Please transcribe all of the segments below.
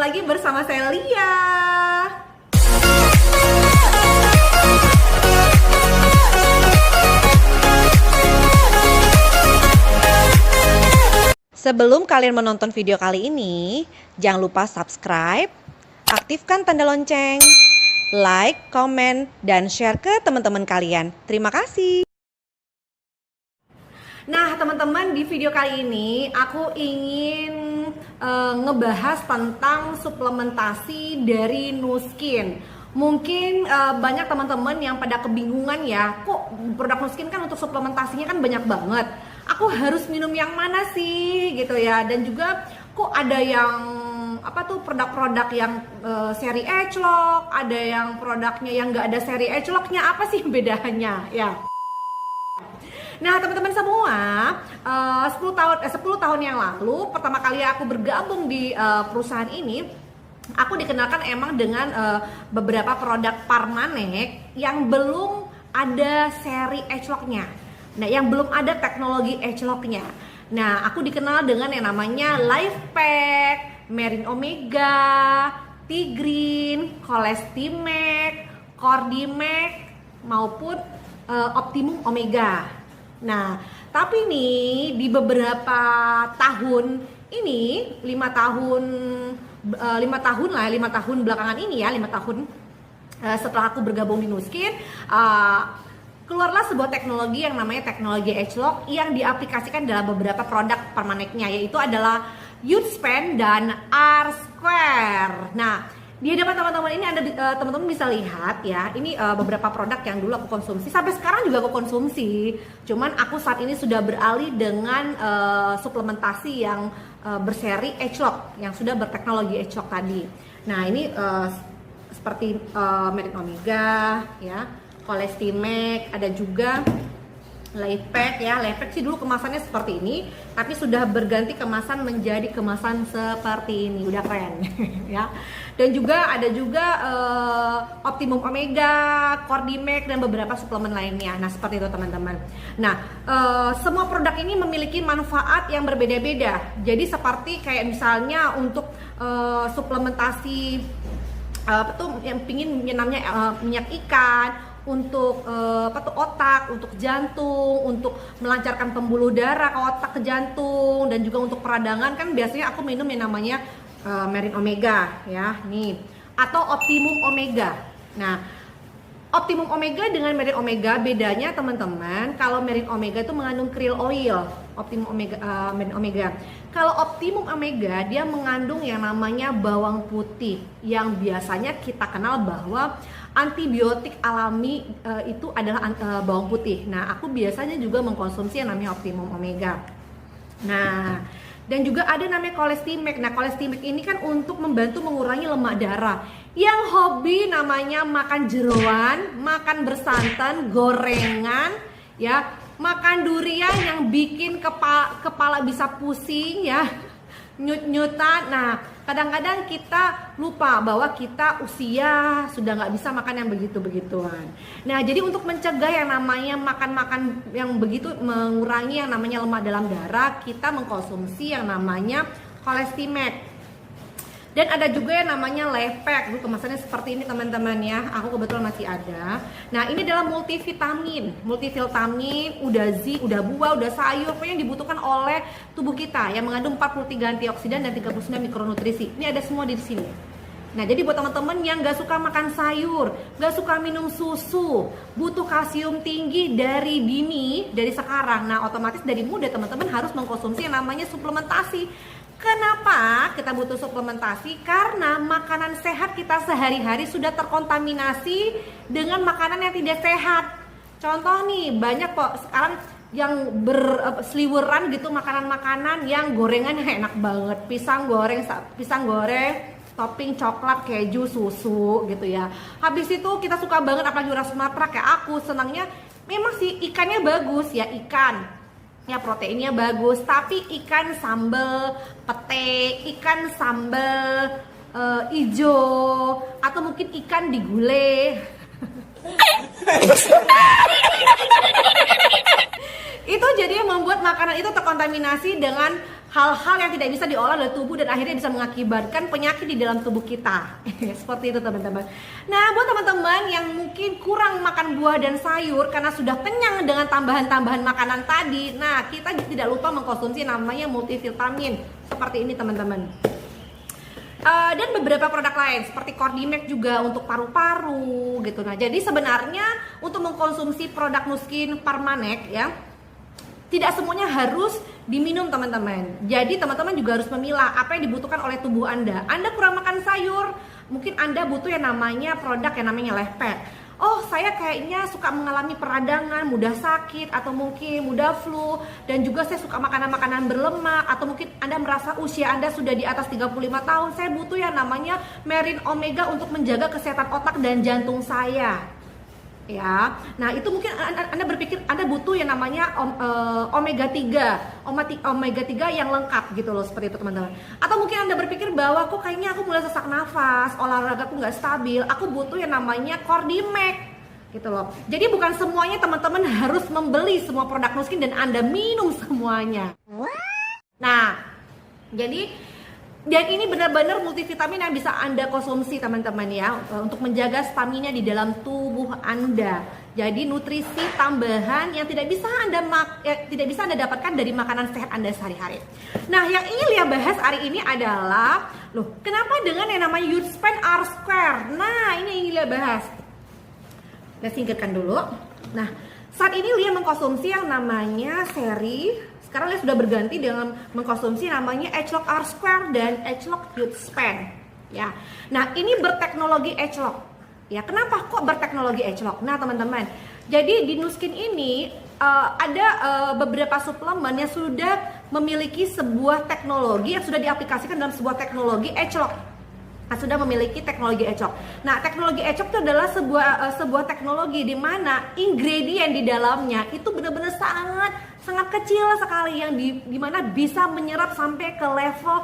lagi bersama saya Lia. Sebelum kalian menonton video kali ini, jangan lupa subscribe, aktifkan tanda lonceng, like, komen, dan share ke teman-teman kalian. Terima kasih. Nah teman-teman, di video kali ini aku ingin ngebahas tentang suplementasi dari Nu Skin. Mungkin banyak teman-teman yang pada kebingungan ya, kok produk Nu Skin kan untuk suplementasinya kan banyak banget. Aku harus minum yang mana sih gitu ya, dan juga kok ada yang produk-produk yang seri Agelock, ada yang produknya yang nggak ada seri Agelocknya, apa sih bedanya ya? Nah teman-teman semua, 10 tahun yang lalu pertama kali aku bergabung di perusahaan ini, aku dikenalkan emang dengan beberapa produk Parmanek yang belum ada seri Agelocknya. Nah yang belum ada teknologi Agelocknya. Nah aku dikenal dengan yang namanya LifePak, Merin Omega, Tigrin, Colestimac, Cordimac maupun Optimum Omega. Nah, tapi nih di beberapa tahun ini, 5 tahun belakangan ini ya, 5 tahun setelah aku bergabung di Nu Skin, keluarlah sebuah teknologi yang namanya teknologi Agelock yang diaplikasikan dalam beberapa produk Parmaneknya, yaitu adalah Youthspan dan R-Square. Nah, di hadapan teman-teman ini teman-teman bisa lihat ya, ini beberapa produk yang dulu aku konsumsi, sampai sekarang juga aku konsumsi. Cuman aku saat ini sudah beralih dengan suplementasi yang berseri Agelock, yang sudah berteknologi Agelock tadi. Nah ini seperti Merin Omega ya, Colestimac, ada juga LifePak ya. LifePak sih dulu kemasannya seperti ini, tapi sudah berganti kemasan menjadi kemasan seperti ini, udah keren ya. Dan juga ada juga Optimum Omega, Cordimac, dan beberapa suplemen lainnya. Nah seperti itu teman-teman. Nah semua produk ini memiliki manfaat yang berbeda-beda. Jadi seperti kayak misalnya untuk suplementasi yang pingin namanya minyak ikan, untuk otak, untuk jantung, untuk melancarkan pembuluh darah ke otak, ke jantung, dan juga untuk peradangan kan biasanya aku minum yang namanya Merin Omega ya nih, atau Optimum Omega. Nah Optimum Omega dengan Merin Omega bedanya teman-teman, kalau Merin Omega itu mengandung krill oil, Optimum Omega, Merin Omega. Kalau Optimum Omega dia mengandung yang namanya bawang putih, yang biasanya kita kenal bahwa antibiotik alami itu adalah bawang putih. Nah aku biasanya juga mengkonsumsi yang namanya Optimum Omega. Nah dan juga ada namanya Colestimac. Nah Colestimac ini kan untuk membantu mengurangi lemak darah. Yang hobi namanya makan jeroan, makan bersantan, gorengan ya, makan durian yang bikin kepala bisa pusing ya, nyut-nyutan. Nah kadang-kadang kita lupa bahwa kita usia sudah nggak bisa makan yang begitu-begituan. Nah jadi untuk mencegah yang namanya makan-makan yang begitu, mengurangi yang namanya lemak dalam darah, kita mengkonsumsi yang namanya Colestimac. Dan ada juga yang namanya LifePak. Dulu kemasannya seperti ini teman-teman ya, aku kebetulan masih ada. Nah ini adalah multivitamin, udah zi, udah buah, udah sayur, pokoknya yang dibutuhkan oleh tubuh kita, yang mengandung 43 antioksidan dan 39 mikronutrisi. Ini ada semua di sini. Nah jadi buat teman-teman yang gak suka makan sayur, gak suka minum susu, butuh kalsium tinggi dari dini, dari sekarang, nah otomatis dari muda teman-teman harus mengkonsumsi yang namanya suplementasi. Kenapa kita butuh suplementasi? Karena makanan sehat kita sehari-hari sudah terkontaminasi dengan makanan yang tidak sehat. Contoh nih, banyak kok sekarang yang berseliweran gitu makanan-makanan yang gorengannya enak banget. Pisang goreng, topping coklat, keju, susu gitu ya. Habis itu kita suka banget, apalagi orang Sumatera kayak aku, senangnya memang sih ikannya bagus ya, ikan ya proteinnya bagus, tapi ikan sambal pete, ikan sambal ijo, atau mungkin ikan digulai itu jadi yang membuat makanan itu terkontaminasi dengan hal-hal yang tidak bisa diolah oleh tubuh dan akhirnya bisa mengakibatkan penyakit di dalam tubuh kita. Seperti itu teman-teman. Nah, buat teman-teman yang mungkin kurang makan buah dan sayur karena sudah kenyang dengan tambahan-tambahan makanan tadi, nah kita tidak lupa mengkonsumsi namanya multivitamin seperti ini teman-teman. Dan beberapa produk lain seperti Cordymax juga untuk paru-paru gitu. Nah, jadi sebenarnya untuk mengkonsumsi produk Nuskin Permanek ya, tidak semuanya harus diminum teman-teman. Jadi teman-teman juga harus memilah apa yang dibutuhkan oleh tubuh Anda. Anda kurang makan sayur, mungkin Anda butuh yang namanya produk yang namanya Lifepack. Oh, saya kayaknya suka mengalami peradangan, mudah sakit, atau mungkin mudah flu, dan juga saya suka makanan-makanan berlemak, atau mungkin Anda merasa usia Anda sudah di atas 35 tahun, saya butuh yang namanya Merin Omega untuk menjaga kesehatan otak dan jantung saya. Ya, nah itu mungkin Anda berpikir Anda butuh yang namanya omega 3 yang lengkap gitu loh, seperti itu teman-teman. Atau mungkin Anda berpikir bahwa kok kayaknya aku mulai sesak nafas, olahraga aku nggak stabil, aku butuh yang namanya Cordymax gitu loh. Jadi bukan semuanya teman-teman harus membeli semua produk Nuskin dan Anda minum semuanya. Nah, jadi dan ini benar-benar multivitamin yang bisa Anda konsumsi teman-teman ya, untuk menjaga stamina di dalam tubuh Anda. Jadi nutrisi tambahan yang tidak bisa Anda dapatkan dari makanan sehat Anda sehari-hari. Nah, yang ingin Lia bahas hari ini adalah, loh, kenapa dengan yang namanya Youthspan R-Square? Nah, ini yang ingin Lia bahas. Kita singkirkan dulu. Nah, saat ini Lia mengkonsumsi yang namanya seri. Sekarang Lia sudah berganti dengan mengkonsumsi namanya Agelock R-Square dan Agelock Youthspan. Ya, nah ini berteknologi Agelock. Ya, kenapa kok berteknologi Agelock? Nah teman-teman, jadi di Nuskin ini ada beberapa suplemen yang sudah memiliki sebuah teknologi yang sudah diaplikasikan dalam sebuah teknologi Agelock. Nah, sudah memiliki teknologi Agelock. Nah, teknologi Agelock itu adalah sebuah teknologi di mana ingredient di dalamnya itu benar-benar sangat kecil sekali, yang dimana bisa menyerap sampai ke level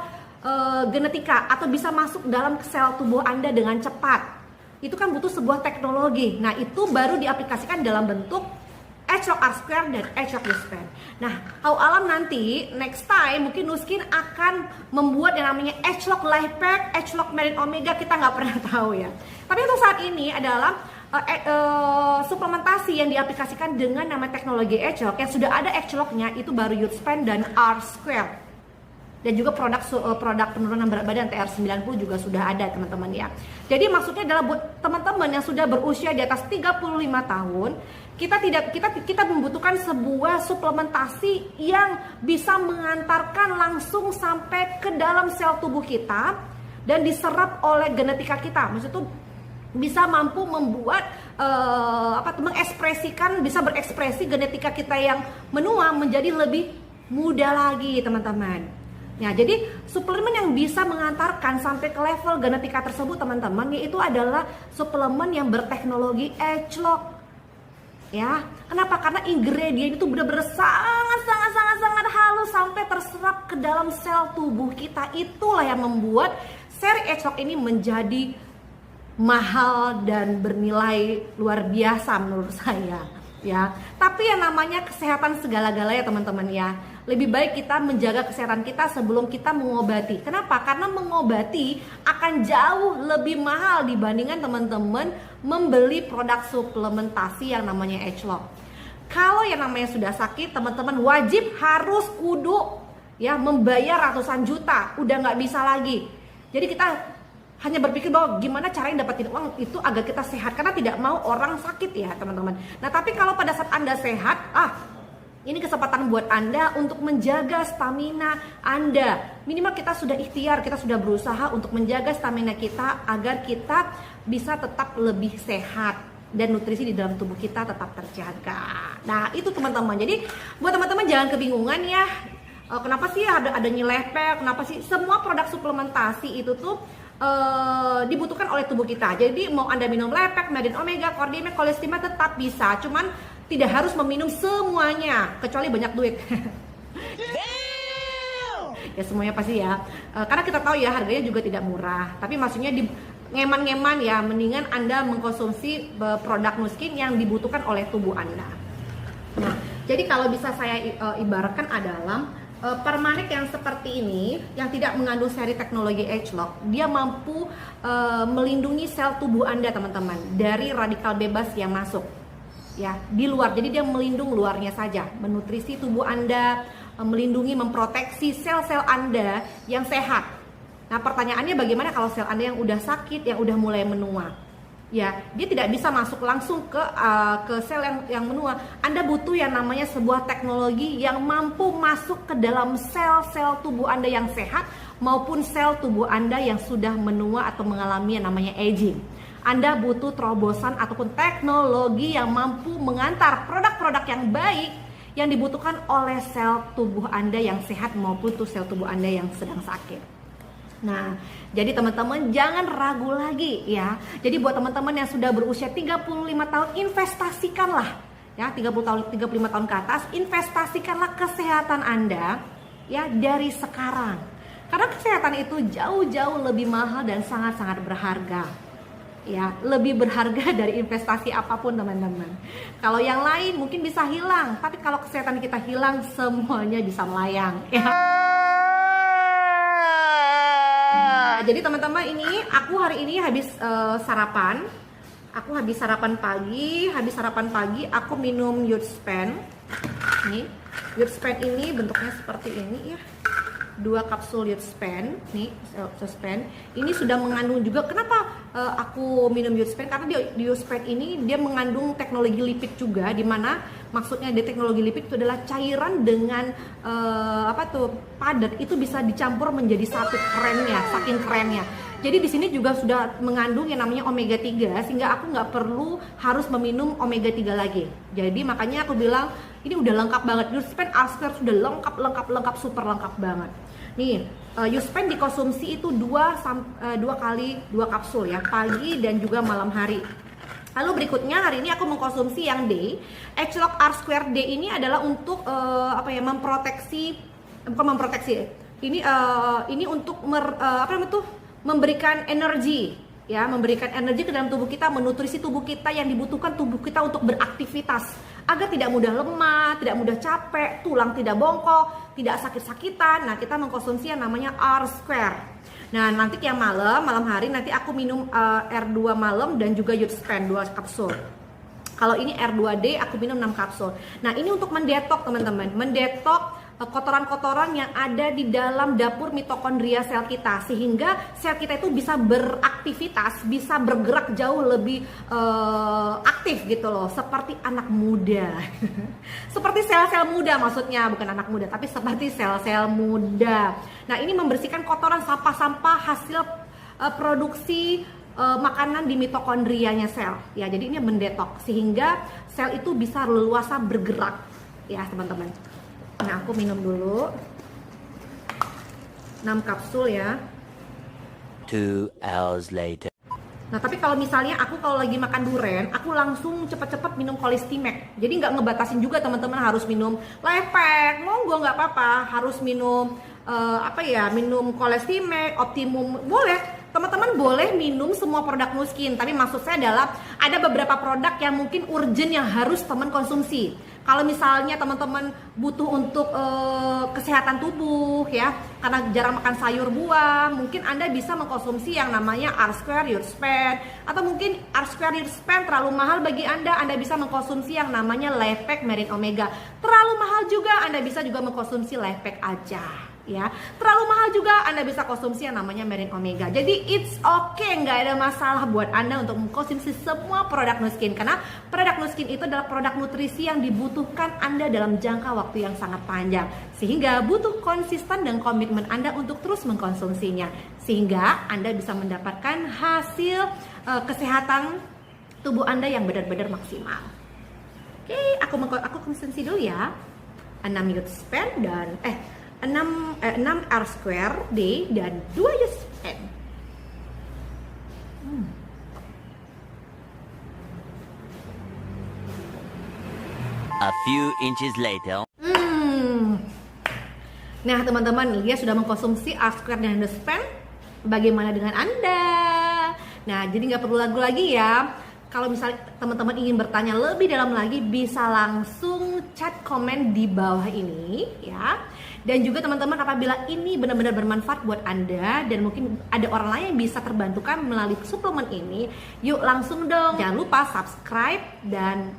genetika atau bisa masuk dalam sel tubuh Anda dengan cepat. Itu kan butuh sebuah teknologi. Nah, itu baru diaplikasikan dalam bentuk Agelock R-Square dan Agelock Youthspan. Nah, alam nanti next time mungkin Nuskin akan membuat yang namanya Agelock Lifepack, Agelock Merin Omega, kita nggak pernah tahu ya. Tapi untuk saat ini adalah suplementasi yang diaplikasikan dengan nama teknologi Agelock, yang sudah ada Agelocknya itu baru Youthspan dan R-Square. Dan juga produk penurunan berat badan TR90 juga sudah ada teman-teman ya. Jadi maksudnya adalah buat teman-teman yang sudah berusia di atas 35 tahun, kita membutuhkan sebuah suplementasi yang bisa mengantarkan langsung sampai ke dalam sel tubuh kita dan diserap oleh genetika kita. Maksudnya bisa mampu membuat bisa berekspresi genetika kita yang menua menjadi lebih muda lagi teman-teman. Ya, jadi suplemen yang bisa mengantarkan sampai ke level genetika tersebut teman-teman, yaitu adalah suplemen yang berteknologi Agelock. Ya, kenapa? Karena ingredient itu benar-benar sangat halus sampai terserap ke dalam sel tubuh kita. Itulah yang membuat seri Agelock ini menjadi mahal dan bernilai luar biasa menurut saya. Ya, tapi yang namanya kesehatan segala-galanya teman-teman ya. Lebih baik kita menjaga kesehatan kita sebelum kita mengobati. Kenapa? Karena mengobati akan jauh lebih mahal dibandingkan teman-teman membeli produk suplementasi yang namanya Agelock. Kalau yang namanya sudah sakit, teman-teman wajib harus kudu ya membayar ratusan juta, udah nggak bisa lagi. Jadi kita hanya berpikir bahwa gimana caranya dapetin uang itu agar kita sehat, karena tidak mau orang sakit ya teman-teman. Nah, tapi kalau pada saat Anda sehat, ini kesempatan buat Anda untuk menjaga stamina Anda. Minimal kita sudah ikhtiar, kita sudah berusaha untuk menjaga stamina kita agar kita bisa tetap lebih sehat dan nutrisi di dalam tubuh kita tetap terjaga. Nah, itu teman-teman. Jadi buat teman-teman jangan kebingungan ya. Kenapa sih adanya Lifepack? Kenapa sih semua produk suplementasi itu tuh dibutuhkan oleh tubuh kita. Jadi mau Anda minum Lifepack, Merin Omega, Cordymax, Colistima tetap bisa. Cuman tidak harus meminum semuanya kecuali banyak duit. Ya semuanya pasti ya. Karena kita tahu ya harganya juga tidak murah. Tapi maksudnya di ngeman-ngeman ya, mendingan Anda mengkonsumsi produk Nuskin yang dibutuhkan oleh tubuh Anda. Nah, jadi kalau bisa saya ibaratkan adalah Permanek yang seperti ini, yang tidak mengandung seri teknologi H-Lock, dia mampu melindungi sel tubuh Anda, teman-teman, dari radikal bebas yang masuk ya di luar. Jadi dia melindungi luarnya saja, menutrisi tubuh Anda, melindungi, memproteksi sel-sel Anda yang sehat. Nah, pertanyaannya bagaimana kalau sel Anda yang udah sakit, yang udah mulai menua? Ya, dia tidak bisa masuk langsung ke sel yang menua. Anda butuh yang namanya sebuah teknologi yang mampu masuk ke dalam sel-sel tubuh Anda yang sehat maupun sel tubuh Anda yang sudah menua atau mengalami yang namanya aging. Anda butuh terobosan ataupun teknologi yang mampu mengantar produk-produk yang baik yang dibutuhkan oleh sel tubuh Anda yang sehat maupun tuh sel tubuh Anda yang sedang sakit. Nah, jadi teman-teman jangan ragu lagi ya. Jadi buat teman-teman yang sudah berusia 35 tahun, investasikanlah ya, 35 tahun ke atas, investasikanlah kesehatan Anda ya dari sekarang. Karena kesehatan itu jauh-jauh lebih mahal dan sangat-sangat berharga. Ya, lebih berharga dari investasi apapun, teman-teman. Kalau yang lain mungkin bisa hilang, tapi kalau kesehatan kita hilang, semuanya bisa melayang ya. Jadi teman-teman, ini aku hari ini habis sarapan. Aku habis sarapan pagi. Aku minum Youthspan. Nih, Youthspan ini bentuknya seperti ini ya. 2 kapsul Youthspan. Nih, Youthspan. Ini sudah mengandung juga. Kenapa aku minum Youthspan? Karena di Youthspan ini dia mengandung teknologi lipid juga, di mana maksudnya di teknologi lipid itu adalah cairan dengan padat itu bisa dicampur menjadi satu, kerennya, saking kerennya. Jadi di sini juga sudah mengandung yang namanya omega 3 sehingga aku nggak perlu harus meminum omega 3 lagi. Jadi makanya aku bilang ini udah lengkap banget. Youthspan R-Square sudah lengkap, super lengkap banget. Nih, Youthspan dikonsumsi itu 2 kali 2 kapsul ya, pagi dan juga malam hari. Lalu berikutnya hari ini aku mengkonsumsi yang day. H-Lock R-Square Day ini adalah untuk ini untuk memberikan energi ya, memberikan energi ke dalam tubuh kita, menutrisi tubuh kita yang dibutuhkan tubuh kita untuk beraktivitas agar tidak mudah lemah, tidak mudah capek, tulang tidak bongkok, tidak sakit-sakitan. Nah, kita mengkonsumsi yang namanya R-Square. Nah, nanti yang malam hari nanti aku minum R2 malam dan juga Youthspan 2 kapsul. Kalau ini R2D aku minum 6 kapsul. Nah, ini untuk mendetok, teman-teman. Mendetok kotoran-kotoran yang ada di dalam dapur mitokondria sel kita, sehingga sel kita itu bisa beraktivitas, bisa bergerak jauh lebih aktif gitu loh, seperti anak muda. Seperti sel-sel muda, maksudnya bukan anak muda, tapi seperti sel-sel muda. Nah, ini membersihkan kotoran, sampah-sampah hasil produksi makanan di mitokondrianya sel ya. Jadi ini mendetok sehingga sel itu bisa leluasa bergerak ya, teman-teman. Nah, aku minum dulu 6 kapsul ya. 2 hours later. Nah, tapi kalau misalnya aku kalau lagi makan durian, aku langsung cepet-cepet minum Colistimax. Jadi nggak ngebatasin juga teman-teman harus minum Lefek, monggo nggak apa-apa. Harus minum minum Colistimax, Optimum, boleh. Teman-teman boleh minum semua produk Nuskin, tapi maksud saya adalah ada beberapa produk yang mungkin urgent yang harus teman konsumsi. Kalau misalnya teman-teman butuh untuk kesehatan tubuh ya, karena jarang makan sayur buah, mungkin Anda bisa mengkonsumsi yang namanya R-Square Youthspan, atau mungkin R-Square Youthspan terlalu mahal bagi Anda bisa mengkonsumsi yang namanya Lifepack Marine Omega. Terlalu mahal juga, Anda bisa juga mengkonsumsi Lifepack aja. Ya, terlalu mahal juga Anda bisa konsumsi yang namanya Marine Omega. Jadi it's okay, nggak ada masalah buat Anda untuk mengkonsumsi semua produk Nuskin, karena produk Nuskin itu adalah produk nutrisi yang dibutuhkan Anda dalam jangka waktu yang sangat panjang, sehingga butuh konsisten dan komitmen Anda untuk terus mengkonsumsinya, sehingga Anda bisa mendapatkan hasil kesehatan tubuh Anda yang benar-benar maksimal. Oke, aku konsumsi dulu ya. 6 Youthspan dan 6 R-Square Day dan 2 Youthspan. A few inches later. Nah, teman-teman, dia sudah mengkonsumsi R-Square dan Youthspan. Bagaimana dengan Anda? Nah, jadi nggak perlu ragu lagi ya. Kalau misalnya teman-teman ingin bertanya lebih dalam lagi, bisa langsung chat komen di bawah ini ya. Dan juga teman-teman, apabila ini benar-benar bermanfaat buat Anda dan mungkin ada orang lain yang bisa terbantukan melalui suplemen ini, yuk langsung dong. Jangan lupa subscribe dan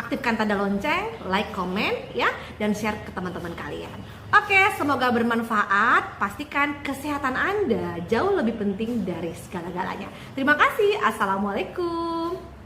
aktifkan tanda lonceng, like, komen ya, dan share ke teman-teman kalian. Oke, semoga bermanfaat. Pastikan kesehatan Anda jauh lebih penting dari segala-galanya. Terima kasih. Assalamualaikum.